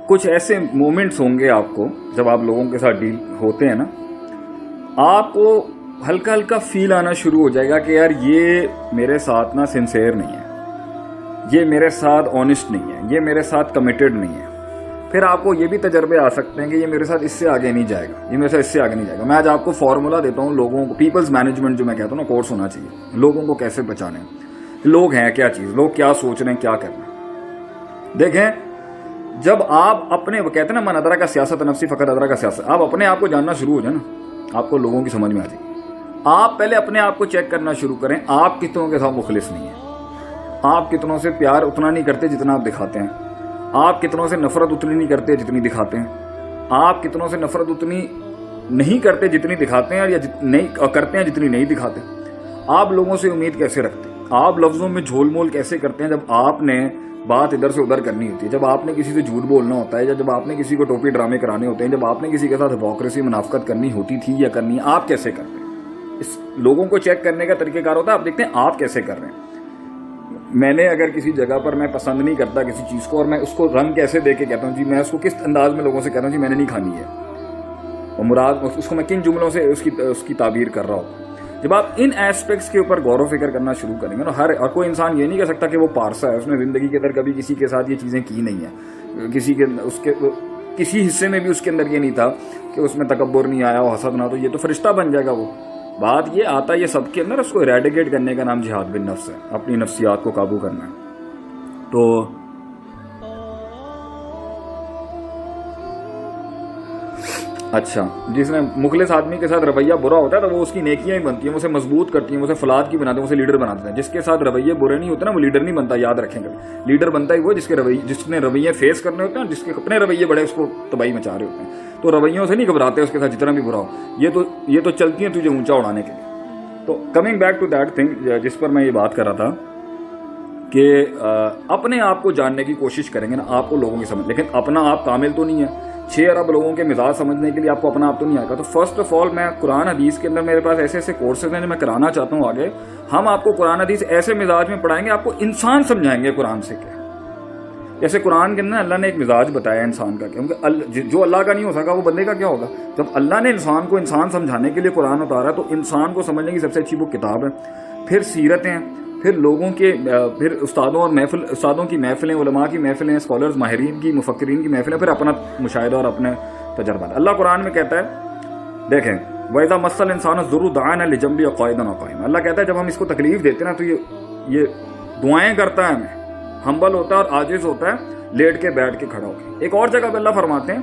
کچھ ایسے مومنٹس ہوں گے آپ کو جب آپ لوگوں کے ساتھ ڈیل ہوتے ہیں نا, آپ کو ہلکا ہلکا فیل آنا شروع ہو جائے گا کہ یار یہ میرے ساتھ نا سنسیئر نہیں ہے, یہ میرے ساتھ آنیسٹ نہیں ہے, یہ میرے ساتھ کمیٹڈ نہیں ہے. پھر آپ کو یہ بھی تجربے آ سکتے ہیں کہ یہ میرے ساتھ اس سے آگے نہیں جائے گا, یہ میرے ساتھ اس سے آگے نہیں جائے گا. میں آج آپ کو فارمولا دیتا ہوں لوگوں کو, پیپلز مینجمنٹ جو میں کہتا ہوں نا کورس ہونا چاہیے, لوگوں کو کیسے بچانے ہیں, لوگ ہیں کیا چیز, لوگ کیا سوچ رہے ہیں, کیا کرنا ہے. دیکھیں جب آپ اپنے کہتے ہیں نا من ادرا کا سیاست نفسی فقط ادرا کا سیاست, آپ اپنے آپ کو جاننا شروع ہو جائے نا, آپ کو لوگوں کی سمجھ میں آ جائے گی. آپ پہلے اپنے آپ کو چیک کرنا شروع کریں, آپ کتنوں کے ساتھ مخلص نہیں ہیں, آپ کتنوں سے پیار اتنا نہیں کرتے جتنا آپ دکھاتے ہیں, آپ کتنوں سے نفرت اتنی نہیں کرتے جتنی دکھاتے ہیں, آپ کتنوں سے نفرت اتنی نہیں کرتے جتنی دکھاتے ہیں, یا نہیں کرتے ہیں جتنی نہیں دکھاتے. آپ لوگوں سے امید کیسے رکھتے ہیں, آپ لفظوں میں جھول مول کیسے کرتے ہیں جب آپ نے بات ادھر سے ادھر کرنی ہوتی ہے, جب آپ نے کسی سے جھوٹ بولنا ہوتا ہے, یا جب آپ نے کسی کو ٹوپی ڈرامے کرانے ہوتے ہیں, جب آپ نے کسی کے ساتھ ہپوکریسی منافقت کرنی ہوتی تھی یا کرنی ہے, آپ کیسے کرتے ہیں. اس لوگوں کو چیک کرنے کا طریقہ کار ہوتا ہے, آپ دیکھتے ہیں آپ کیسے کر رہے ہیں. میں نے اگر کسی جگہ پر میں پسند نہیں کرتا کسی چیز کو, اور میں اس کو رنگ کیسے دے کے کہتا ہوں جی, میں اس کو کس انداز میں لوگوں سے کہتا ہوں جی میں نے نہیں کھانی ہے, اور مراد اس کو میں کن جملوں سے اس کی تعبیر کر رہا ہوں. جب آپ ان ایسپیکٹس کے اوپر غور و فکر کرنا شروع کریں گے نا, اور کوئی انسان یہ نہیں کہہ سکتا کہ وہ پارسا ہے, اس نے زندگی کے اندر کبھی کسی کے ساتھ یہ چیزیں کی نہیں ہیں, کسی حصے میں بھی اس کے اندر یہ نہیں تھا کہ اس میں تکبر نہیں آیا, وہ حسد نہ, تو یہ تو فرشتہ بن جائے گا. وہ بات یہ آتا ہے یہ سب کے اندر, اس کو اریڈیکیٹ کرنے کا نام جہاد بن نفس ہے, اپنی نفسیات کو قابو کرنا ہے. تو اچھا, جس نے مخلص آدمی کے ساتھ رویہ برا ہوتا ہے تو وہ اس کی نیکیاں ہی بنتی ہیں, وہ اسے مضبوط کرتی ہیں, وہ اسے فلاد کی بناتے ہیں, اسے لیڈر بناتے ہیں. جس کے ساتھ رویے برے نہیں ہوتے نا, وہ لیڈر نہیں بنتا, یاد رکھیں گے. لیڈر بنتا ہی وہ جس نے رویے فیس کرنے ہوتے ہیں, جس کے اپنے رویے بڑے اس کو تباہی مچا رہے ہوتے ہیں. تو رویوں سے نہیں گھبراتے اس کے ساتھ جتنا بھی برا ہو, یہ تو چلتی ہیں تجھے اونچا اڑانے کے لیے. تو coming back to that thing جس پر میں یہ بات کر رہا تھا کہ اپنے آپ کو جاننے کی کوشش کریں گے نا, آپ کو لوگوں کی سمجھ, لیکن اپنا آپ کامل تو نہیں ہے. 6 ارب لوگوں کے مزاج سمجھنے کے لیے آپ کو اپنا آپ تو نہیں آئے گا. تو فرسٹ آف آل میں قرآن حدیث کے اندر میرے پاس ایسے ایسے کورسز ہیں جو میں کرانا چاہتا ہوں آگے. ہم آپ کو قرآن حدیث ایسے مزاج میں پڑھائیں گے, آپ کو انسان سمجھائیں گے قرآن سے کیا. جیسے قرآن کے اندر اللہ نے ایک مزاج بتایا انسان کا, کیونکہ جو اللہ کا نہیں ہو سکا وہ بندے کا کیا ہوگا. جب اللہ نے انسان کو انسان سمجھانے کے لیے قرآن اتارا, تو انسان کو سمجھنے کی سب سے اچھی وہ کتاب ہے. پھر سیرتیں, پھر لوگوں کے, پھر استادوں کی محفلیں, علماء کی محفلیں, اسکالرز ماہرین کی, مفکرین کی محفلیں, پھر اپنا مشاہدہ اور اپنے تجربات. اللہ قرآن میں کہتا ہے, دیکھیں وَإِذَا مَسَّ الْإِنسَانَ الضُّرُّ دَعَانَا لِجَنبِهِ قَاعِدًا وَقَائِمًا. اللہ کہتا ہے جب ہم اس کو تکلیف دیتے ہیں نا, تو یہ دعائیں کرتا ہے, ہمیں ہمبل ہوتا ہے اور عاجز ہوتا ہے, لیٹ کے بیٹھ کے کھڑا ہو کے. ایک اور جگہ پہ اللہ فرماتے ہیں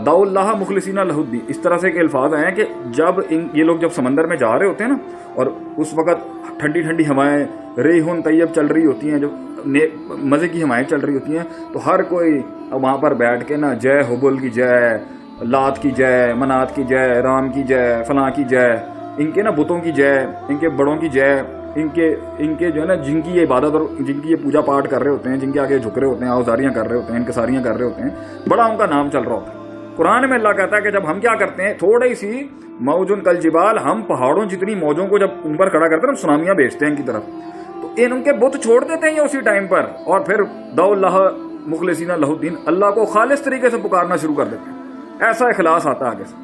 دعوا اللہ مخلصین لہ الدین. اس طرح سے کہ الفاظ آئے ہیں کہ جب یہ لوگ جب سمندر میں جا رہے ہوتے ہیں نا, اور اس وقت ٹھنڈی ٹھنڈی ہوائیں ریحٌ طیب چل رہی ہوتی ہیں, جو مزے کی ہوائیں چل رہی ہوتی ہیں, تو ہر کوئی وہاں پر بیٹھ کے نا جے حبل کی جے, لات کی جے, منات کی جے, رام کی جے, فلاں کی جے, ان کے نا بتوں کی جے, ان کے بڑوں کی جے, ان کے جو ہے نا جن کی یہ عبادت اور جن کی یہ پوجا پاٹ کر رہے ہوتے ہیں, جن کے آگے جھک رہے ہوتے ہیں, اوزاریاں کر رہے ہوتے ہیں, انکساریاں کر رہے ہوتے ہیں, بڑا ان کا نام چل رہا ہوتا ہے. قرآن میں اللہ کہتا ہے کہ جب ہم کیا کرتے ہیں, تھوڑی سی موجن کل جبال, ہم پہاڑوں جتنی موجوں کو جب اوپر کھڑا کرتے ہیں, سونامیاں بھیجتے ہیں ان کی طرف, تو ان کے بت چھوڑ دیتے ہیں اسی ٹائم پر, اور پھر دعوا اللہ مخلصین لہ الدین, اللہ کو خالص طریقے سے پکارنا شروع کر دیتے ہیں. ایسا اخلاص آتا ہے آگے سے.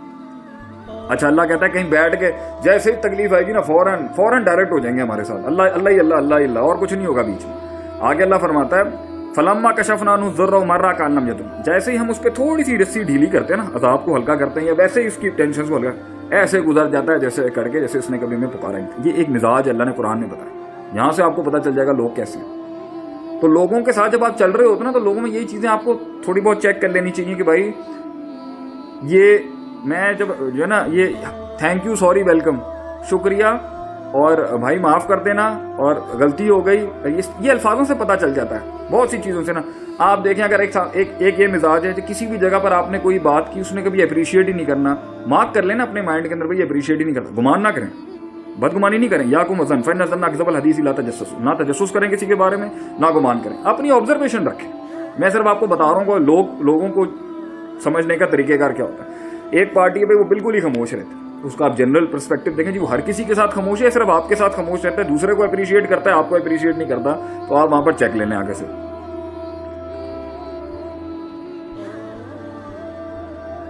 اچھا, اللہ کہتا ہے کہیں بیٹھ کے جیسے ہی تکلیف آئے گی نا, فوراً ڈائریکٹ ہو جائیں گے ہمارے ساتھ, اللہ, اور کچھ نہیں ہوگا بیچ میں. آگے اللہ فرماتا ہے فلما کشفنا عنہ الضر مر کان لم یکن. جیسے ہی ہم اس پہ تھوڑی سی رسی ڈھیلی کرتے ہیں نا, عذاب کو ہلکا کرتے ہیں, یا ویسے ہی اس کی ٹینشن کو ہلکا, ایسے گزر جاتا ہے جیسے کر کے جیسے اس نے کبھی ہمیں پکارا ہی نہیں. یہ ایک مزاج اللہ نے قرآن میں بتایا. یہاں سے آپ کو پتہ چل جائے گا لوگ کیسے ہیں. تو لوگوں کے ساتھ جب آپ چل رہے ہوتے نا, تو لوگوں میں یہی چیزیں آپ کو تھوڑی بہت چیک کر لینی چاہیے کہ بھائی یہ میں جب جو ہے نا یہ تھینک یو, سوری, ویلکم, شکریہ, اور بھائی معاف کر دینا, اور غلطی ہو گئی, یہ الفاظوں سے پتہ چل جاتا ہے بہت سی چیزوں سے نا. آپ دیکھیں اگر ایک یہ مزاج ہے کہ کسی بھی جگہ پر آپ نے کوئی بات کی, اس نے کبھی اپریشیٹ ہی نہیں کرنا, مارک کر لینا اپنے مائنڈ کے اندر, بھائی اپریشیٹ ہی نہیں کرنا, گمان نہ کریں, بدگمانی نہیں کریں. یا کم وزن فن نظر اکذب الحدیث لا تجسس, نہ تجسس کریں کسی کے بارے میں, نہ گمان کریں, اپنی آبزرویشن رکھیں. میں صرف آپ کو بتا رہا ہوں کہ لوگوں کو سمجھنے کا طریقہ کار کیا ہوتا ہے. ایک پارٹی پہ وہ بالکل ہی خاموش رہتے ہیں, اس کا آپ جنرل پرسپیکٹو دیکھیں جی, وہ ہر کسی کے ساتھ خاموش ہے, صرف آپ کے ساتھ خاموش رہتا ہے, دوسرے کو اپریشیٹ کرتا ہے, آپ کو اپریشیٹ نہیں کرتا. تو آپ وہاں پر چیک لینے آگے سے.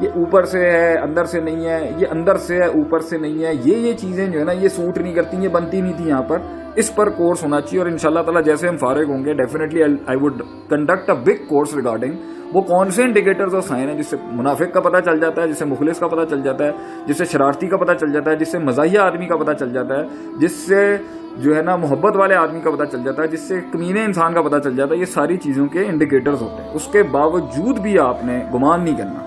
یہ اوپر سے ہے اندر سے نہیں ہے، یہ اندر سے ہے اوپر سے نہیں ہے، یہ چیزیں جو ہے نا یہ سوٹ نہیں کرتی، یہ بنتی نہیں تھی یہاں پر. اس پر کورس ہونا چاہیے. اور انشاءاللہ تعالیٰ جیسے ہم فارغ ہوں گے definitely I would conduct a big course regarding وہ کون سے انڈیکیٹرز اور سائن ہیں جس سے منافق کا پتہ چل جاتا ہے، جس سے مخلص کا پتہ چل جاتا ہے، جس سے شرارتی کا پتہ چل جاتا ہے، جس سے مزاحیہ آدمی کا پتہ چل جاتا ہے، جس سے جو ہے نا محبت والے آدمی کا پتہ چل جاتا ہے، جس سے کمینے انسان کا پتہ چل جاتا ہے. یہ ساری چیزوں کے انڈیکیٹرز ہوتے ہیں. اس کے باوجود بھی آپ نے گمان نہیں کرنا.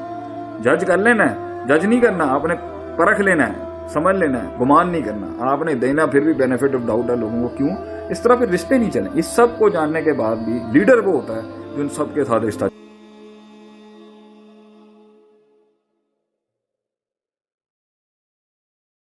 جج کر لینا ہے، جج نہیں کرنا، آپ نے پرکھ لینا ہے، سمجھ لینا ہے، گمان نہیں کرنا. آپ نے دینا پھر بھی بینیفٹ آف ڈاؤٹ ہے لوگوں کو. کیوں اس طرح پھر رشتے نہیں چلیں. اس سب کو جاننے کے بعد بھی لیڈر وہ ہوتا ہے جو ان سب کے ساتھ رشتہ